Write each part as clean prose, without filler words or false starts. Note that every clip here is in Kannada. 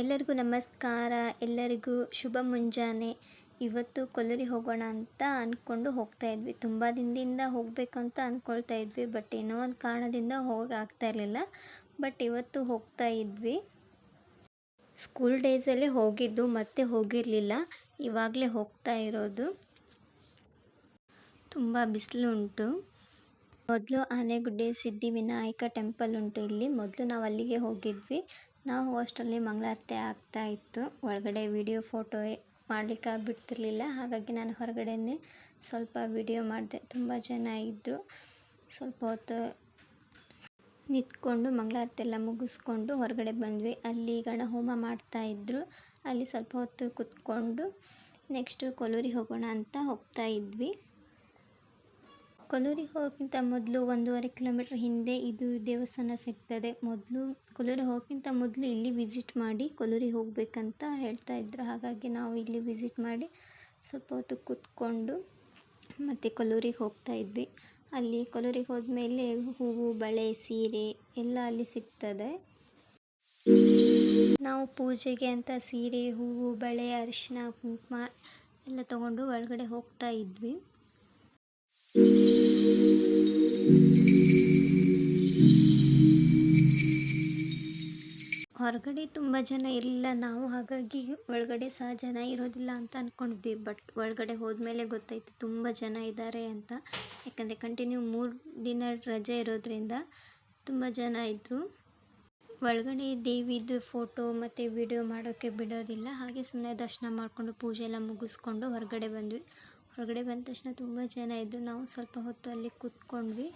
ಎಲ್ಲರಿಗೂ ನಮಸ್ಕಾರ. ಎಲ್ಲರಿಗೂ ಶುಭ ಮುಂಜಾನೆ. ಇವತ್ತು ಕೊಲ್ಲೂರಿ ಹೋಗೋಣ ಅಂತ ಅಂದ್ಕೊಂಡು ಹೋಗ್ತಾ ಇದ್ವಿ. ತುಂಬ ದಿನದಿಂದ ಹೋಗಬೇಕಂತ ಅಂದ್ಕೊಳ್ತಾ ಇದ್ವಿ, ಬಟ್ ಏನೋ ಒಂದು ಕಾರಣದಿಂದ ಹೋಗೋಕ್ಕಾಗ್ತಾ ಇರಲಿಲ್ಲ. ಬಟ್ ಇವತ್ತು ಹೋಗ್ತಾ ಇದ್ವಿ. ಸ್ಕೂಲ್ ಡೇಸಲ್ಲಿ ಹೋಗಿದ್ದು ಮತ್ತೆ ಹೋಗಿರಲಿಲ್ಲ, ಇವಾಗಲೇ ಹೋಗ್ತಾ ಇರೋದು. ತುಂಬ ಬಿಸಿಲು ಉಂಟು. ಮೊದಲು ಆನೆಗುಡ್ಡೆ ಸಿದ್ಧಿವಿನಾಯಕ ಟೆಂಪಲ್ ಉಂಟು ಇಲ್ಲಿ. ಮೊದಲು ನಾವು ಅಲ್ಲಿಗೆ ಹೋಗಿದ್ವಿ. ನಾವು ಅಷ್ಟರಲ್ಲಿ ಮಂಗಳಾರತಿ ಆಗ್ತಾ ಇತ್ತು. ಒಳಗಡೆ ವಿಡಿಯೋ ಫೋಟೋ ಮಾಡಲಿಕ್ಕೆ ಬಿಡ್ತಿರ್ಲಿಲ್ಲ, ಹಾಗಾಗಿ ನಾನು ಹೊರಗಡೆನೇ ಸ್ವಲ್ಪ ವಿಡಿಯೋ ಮಾಡಿದೆ. ತುಂಬ ಜನ ಇದ್ದರು. ಸ್ವಲ್ಪ ಹೊತ್ತು ನಿಂತ್ಕೊಂಡು ಮಂಗಳಾರತಿ ಎಲ್ಲ ಮುಗಿಸ್ಕೊಂಡು ಹೊರಗಡೆ ಬಂದ್ವಿ. ಅಲ್ಲಿ ಗಣಹೋಮ ಮಾಡ್ತಾಯಿದ್ರು. ಅಲ್ಲಿ ಸ್ವಲ್ಪ ಹೊತ್ತು ಕೂತ್ಕೊಂಡು ನೆಕ್ಸ್ಟು ಕೊಲ್ಲೂರಿಗೆ ಹೋಗೋಣ ಅಂತ ಹೋಗ್ತಾ ಇದ್ವಿ. ಕೊಲ್ಲೂರಿಗೆ ಹೋಗೋಕ್ಕಿಂತ ಮೊದಲು 1.5 ಕಿಲೋಮೀಟ್ರ್ ಹಿಂದೆ ಇದು ದೇವಸ್ಥಾನ ಸಿಗ್ತದೆ. ಕೊಲ್ಲೂರಿಗೆ ಹೋಗೋಕ್ಕಿಂತ ಮೊದಲು ಇಲ್ಲಿ ವಿಸಿಟ್ ಮಾಡಿ ಕೊಲ್ಲೂರಿಗೆ ಹೋಗಬೇಕಂತ ಹೇಳ್ತಾಯಿದ್ರು. ಹಾಗಾಗಿ ನಾವು ಇಲ್ಲಿ ವಿಸಿಟ್ ಮಾಡಿ ಸ್ವಲ್ಪ ಹೊತ್ತು ಕೂತ್ಕೊಂಡು ಮತ್ತು ಕೊಲ್ಲೂರಿಗೆ ಹೋಗ್ತಾ ಇದ್ವಿ. ಅಲ್ಲಿ ಕೊಲ್ಲೂರಿಗೆ ಹೋದ್ಮೇಲೆ ಹೂವು, ಬಳೆ, ಸೀರೆ ಎಲ್ಲ ಅಲ್ಲಿ ಸಿಗ್ತದೆ. ನಾವು ಪೂಜೆಗೆ ಅಂತ ಸೀರೆ, ಹೂವು, ಬಳೆ, ಅರಿಶಿನ, ಕುಂಕುಮ ಎಲ್ಲ ತಗೊಂಡು ಒಳಗಡೆ ಹೋಗ್ತಾ ಇದ್ವಿ. ಹೊರಗಡೆ ತುಂಬ ಜನ ಇರಲಿಲ್ಲ. ನಾವು ಹಾಗಾಗಿ ಒಳಗಡೆ ಸಹ ಜನ ಇರೋದಿಲ್ಲ ಅಂತ ಅಂದ್ಕೊಂಡಿದ್ವಿ. ಬಟ್ ಒಳಗಡೆ ಹೋದ್ಮೇಲೆ ಗೊತ್ತಾಯಿತು ತುಂಬ ಜನ ಇದ್ದಾರೆ ಅಂತ. ಯಾಕಂದರೆ ಕಂಟಿನ್ಯೂ 3 ದಿನ ರಜೆ ಇರೋದ್ರಿಂದ ತುಂಬ ಜನ ಇದ್ದರು. ಒಳಗಡೆ ದೇವಿದು ಫೋಟೋ ಮತ್ತು ವಿಡಿಯೋ ಮಾಡೋಕ್ಕೆ ಬಿಡೋದಿಲ್ಲ. ಹಾಗೆ ಸುಮ್ಮನೆ ದರ್ಶನ ಮಾಡಿಕೊಂಡು ಪೂಜೆ ಎಲ್ಲ ಮುಗಿಸ್ಕೊಂಡು ಹೊರಗಡೆ ಬಂದ್ವಿ. ಹೊರಗಡೆ ಬಂದ ತಕ್ಷಣ ತುಂಬ ಜನ ಇದ್ದರು. ನಾವು ಸ್ವಲ್ಪ ಹೊತ್ತು ಅಲ್ಲಿ ಕೂತ್ಕೊಂಡ್ವಿ.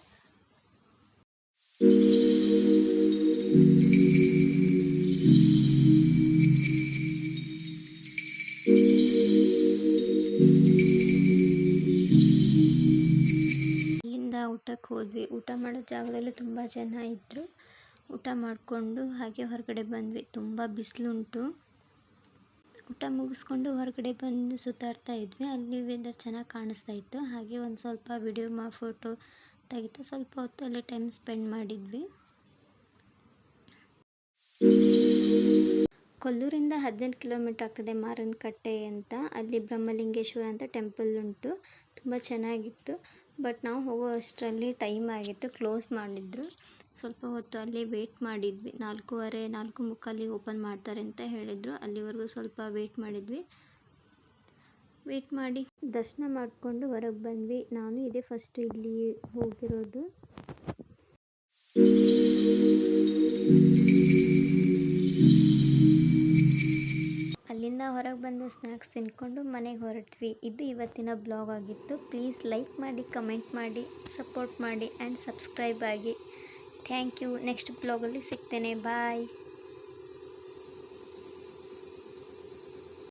ಇಲ್ಲಿಂದ ಊಟಕ್ಕೆ ಹೋದ್ವಿ. ಊಟ ಮಾಡೋ ಜಾಗದಲ್ಲೂ ತುಂಬ ಜನ ಇದ್ದರು. ಊಟ ಮಾಡಿಕೊಂಡು ಹಾಗೆ ಹೊರಗಡೆ ಬಂದ್ವಿ. ತುಂಬ ಬಿಸಿಲುಂಟು. ಊಟ ಮುಗಿಸ್ಕೊಂಡು ಹೊರಗಡೆ ಬಂದು ಸುತ್ತಾಡ್ತಾ ಇದ್ವಿ. ಅಲ್ಲಿ ವೆದರ್ ಚೆನ್ನಾಗಿ ಕಾಣಿಸ್ತಾ ಇತ್ತು. ಹಾಗೆ ಒಂದು ಸ್ವಲ್ಪ ವಿಡಿಯೋ ಫೋಟೋ ತೆಗಿತಾ ಸ್ವಲ್ಪ ಹೊತ್ತು ಅಲ್ಲಿ ಟೈಮ್ ಸ್ಪೆಂಡ್ ಮಾಡಿದ್ವಿ. ಕೊಲ್ಲೂರಿಂದ 18 ಕಿಲೋಮೀಟ್ರ್ ಆಗ್ತದೆ ಮಾರನಕಟ್ಟೆ ಅಂತ. ಅಲ್ಲಿ ಬ್ರಹ್ಮಲಿಂಗೇಶ್ವರ ಅಂತ ಟೆಂಪಲ್ ಉಂಟು. ತುಂಬ ಚೆನ್ನಾಗಿತ್ತು. ಬಟ್ ನಾವು ಹೋಗೋ ಅಷ್ಟರಲ್ಲಿ ಟೈಮ್ ಆಗಿತ್ತು, ಕ್ಲೋಸ್ ಮಾಡಿದ್ರು. ಸ್ವಲ್ಪ ಹೊತ್ತು ಅಲ್ಲಿ ವೆಯ್ಟ್ ಮಾಡಿದ್ವಿ. 4:15, 4:45 ಓಪನ್ ಮಾಡ್ತಾರೆ ಅಂತ ಹೇಳಿದರು. ಅಲ್ಲಿವರೆಗೂ ಸ್ವಲ್ಪ ವೆಯ್ಟ್ ಮಾಡಿದ್ವಿ. ವೆಯ್ಟ್ ಮಾಡಿ ದರ್ಶನ ಮಾಡಿಕೊಂಡು ಹೊರಗೆ ಬಂದ್ವಿ. ನಾನು ಇದೇ ಫಸ್ಟ್ ಇಲ್ಲಿ ಹೋಗಿರೋದು. ಅಲ್ಲಿಂದ ಹೊರಗೆ ಬಂದು ಸ್ನ್ಯಾಕ್ಸ್ ತಿನ್ಕೊಂಡು ಮನೆಗೆ ಹೊರಟ್ವಿ. ಇದು ಇವತ್ತಿನ ಬ್ಲಾಗ್ ಆಗಿತ್ತು. ಪ್ಲೀಸ್ ಲೈಕ್ ಮಾಡಿ, ಕಮೆಂಟ್ ಮಾಡಿ, ಸಪೋರ್ಟ್ ಮಾಡಿ ಆ್ಯಂಡ್ ಸಬ್ಸ್ಕ್ರೈಬ್ ಆಗಿ. Thank you. ನೆಕ್ಸ್ಟ್ ಬ್ಲಾಗಲ್ಲಿ ಸಿಗ್ತೇನೆ. ಬಾಯ್.